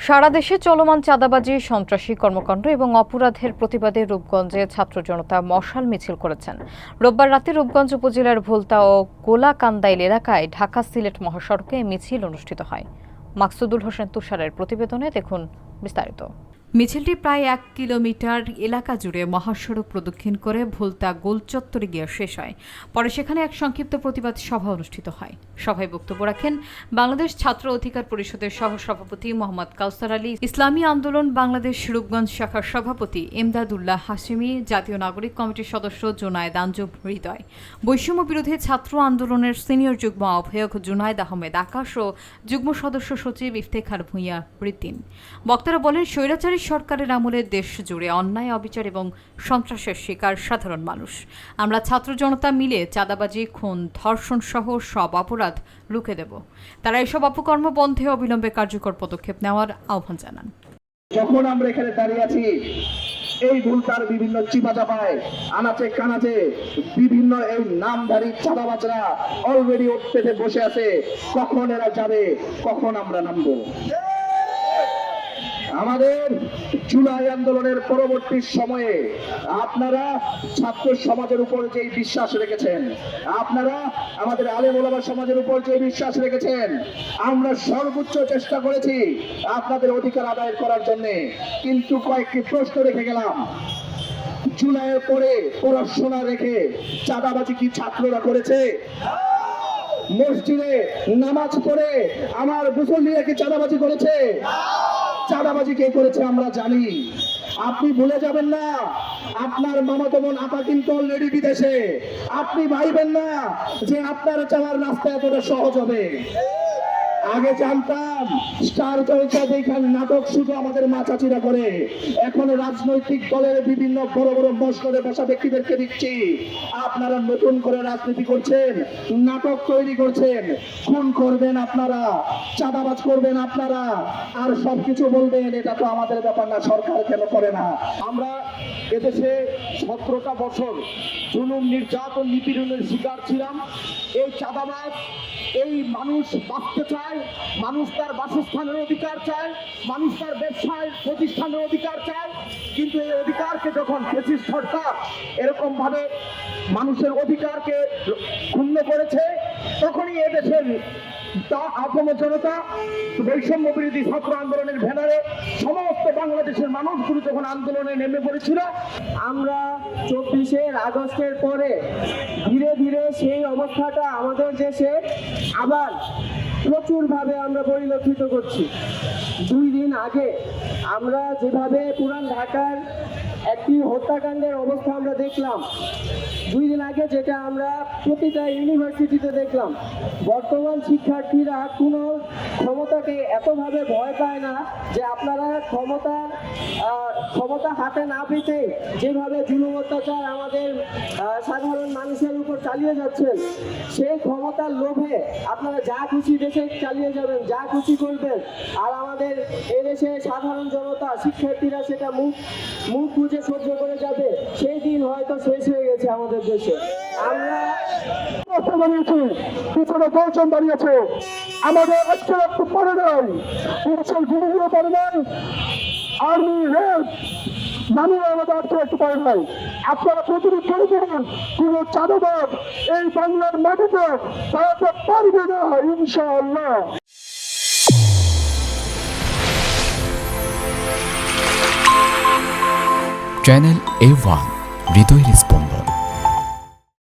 সারা দেশে চলমান চাঁদাবাজি, সন্ত্রাসী কর্মকাণ্ড এবং অপরাধের প্রতিবাদে রূপগঞ্জে ছাত্র জনতা মশাল মিছিল করেছেন। রোববার রাতে রূপগঞ্জ উপজেলার ভুলতা ও গোলাকান্দাইল এলাকায় ঢাকা সিলেট মহাসড়কে মিছিল অনুষ্ঠিত হয়। মাকসুদুল হোসেন তুষারের প্রতিবেদনে দেখুন বিস্তারিত। মিছিলটি প্রায় 1 কিলোমিটার এলাকা জুড়ে মহাসড়ক প্রদক্ষিণ করে ভুলতা গোল চত্বরে গিয়ে শেষ হয়। পরে সেখানে এক সংক্ষিপ্ত প্রতিবাদ সভা অনুষ্ঠিত হয়। সভায় বক্তব্য রাখেন বাংলাদেশ ছাত্র অধিকার পরিষদের সহসভাপতি মোহাম্মদ কাউসার আলী, ইসলামী আন্দোলন বাংলাদেশ রূপগঞ্জ শাখার সভাপতি এমদাদুল্লাহ হাশেমি, জাতীয় নাগরিক কমিটির সদস্য জুনায়েদ আঞ্জুম হৃদয়, বৈষম্য বিরোধী ছাত্র আন্দোলনের সিনিয়র যুগ্ম আহ্বায়ক জুনায়েদ আহমেদ আকাশ ও যুগ্ম সদস্য সচিব ইফতেখার ভূঁইয়া রিতিন। বক্তারা বলেন, স্বৈরাচারী সরকারের আমলে দেশ জুড়ে অন্যায়, অবিচার এবং সন্ত্রাসের শিকার সাধারণ মানুষ। আমরা ছাত্র জনতা মিলে চাঁদাবাজি, খুন, ধর্ষণ সহ সব অপরাধ রুখে দেব। তারা এসব অপকর্ম বন্ধে অবিলম্বে কার্যকর পদক্ষেপ নেওয়ার আহ্বান জানান। যখন আমরা এখানে দাঁড়িয়ে আছি, এই ভুলতার বিভিন্ন চিপাচাপায় আনাচে কানাচে বিভিন্ন এই নামধারী চাঁদাবাজরা অলরেডি ওঠ পেতে বসে আছে। কখন এরা যাবে, কখন আমরা নামবো? আমাদের জুলাই আন্দোলনের পরবর্তী সময়ে আপনারা ছাত্র সমাজের উপর যে বিশ্বাস রেখেছেন, আপনারা আমাদের আলেম ওলামা সমাজের উপর যে বিশ্বাস রেখেছেন, আমরা সর্বোচ্চ চেষ্টা করেছি আপনাদের অধিকার আদায় করার জন্য। কিন্তু কয়েকটি প্রশ্ন রেখে গেলাম। জুলাইয়ের পরে পড়াশোনা রেখে চাঁদাবাজি কি ছাত্ররা করেছে? মসজিদে নামাজ পড়ে আমার মুসল্লিরা কি চাঁদাবাজি করেছে? চাঁদাবাজি কে করেছে আমরা জানি। আপনি ভুলে যাবেন না, আপনার মামাতো বোন আপা কিন্তু অলরেডি বিদেশে। আপনি ভাইবেন না যে আপনার যাওয়ার রাস্তা এতটা সহজ হবে। আগে জানতাম স্টার জলসা দেখান নাটক শুধু আমাদের মা চাচিরা করে। এখন রাজনৈতিক দলের বিভিন্ন বড় বড় মসনদে বসা ব্যক্তিদেরকে দিচ্ছি, আপনারা নতুন করে রাজনীতি করছেন, নাটক তৈরি করছেন, খুন করবেন আপনারা, চাঁদাবাজ করবেন আপনারা, আর সবকিছু বলবেন এটা তো আমাদের ব্যাপার না, সরকার কেন করে না। আমরা এদেশে 17টা বছর জুলুম, নির্যাতন, নিপীড়নের শিকার ছিলাম। এই চাঁদাবাজ, এই মানুষ বাঁচতে চায়, মানুষ তার বাসস্থানের অধিকার চায়, মানুষ তার ব্যবসায় প্রতিষ্ঠানের অধিকার চায়। কিন্তু এই অধিকারকে যখন ফ্যাসিস্ট সরকার এরকম ভাবে মানুষের অধিকারকে ক্ষুণ্ণ করেছে, তখনই এদেশের আপামর জনতা বৈষম্য বিরোধী ছাত্র আন্দোলনের ব্যানারে সমস্ত বাংলাদেশের মানুষগুলো যখন আন্দোলনে নেমে পড়েছিল, আমরা 24শে আগস্টের পরে ধীরে ধীরে সেই অবস্থাটা আমাদের দেশে আবার প্রচুরভাবে আমরা পরিলক্ষিত করছি। 2 দিন আগে আমরা যেভাবে পুরান ঢাকার একটি হত্যাকাণ্ডের অবস্থা আমরা দেখলাম, 2 দিন আগে যেটা আমরা প্রতিটা ইউনিভার্সিটিতে দেখলাম, বর্তমান শিক্ষার্থীরা কোনো ক্ষমতাকে এতভাবে ভয় পায় না যে আপনারা ক্ষমতা হাতে না পেতে যেভাবে জুলুম অত্যাচার আমাদের সাধারণ মানুষের উপর চালিয়ে যাচ্ছেন, সেই ক্ষমতার লোভে আপনারা যা খুশি দেশে চালিয়ে যাবেন, যা খুশি করবেন, আর আমাদের এদেশে সাধারণ জনতা, শিক্ষার্থীরা সেটা মুখ বুজে সহ্য করে যাবে। সেই দিন হয়তো শেষ হয়ে গেছে আমাদের দেশে। আমরা দাঁড়িয়েছি, পিছনে 10 জন দাঁড়িয়েছে। আমাদের আজকে একটু পরে নাই, পুলিশের গুলিও পরে নাই, আর্মি রেড নামিয়ে আমাদের আজকে একটু পরে নাই। আপনারা প্রতিদিন করে দেবেন, কোন চাঁদাবাজ এই বাংলার মাটিতে দাঁড়াতে পারবে না ইনশাআল্লাহ। চ্যানেল A1 হৃদয়ের স্পন্দন।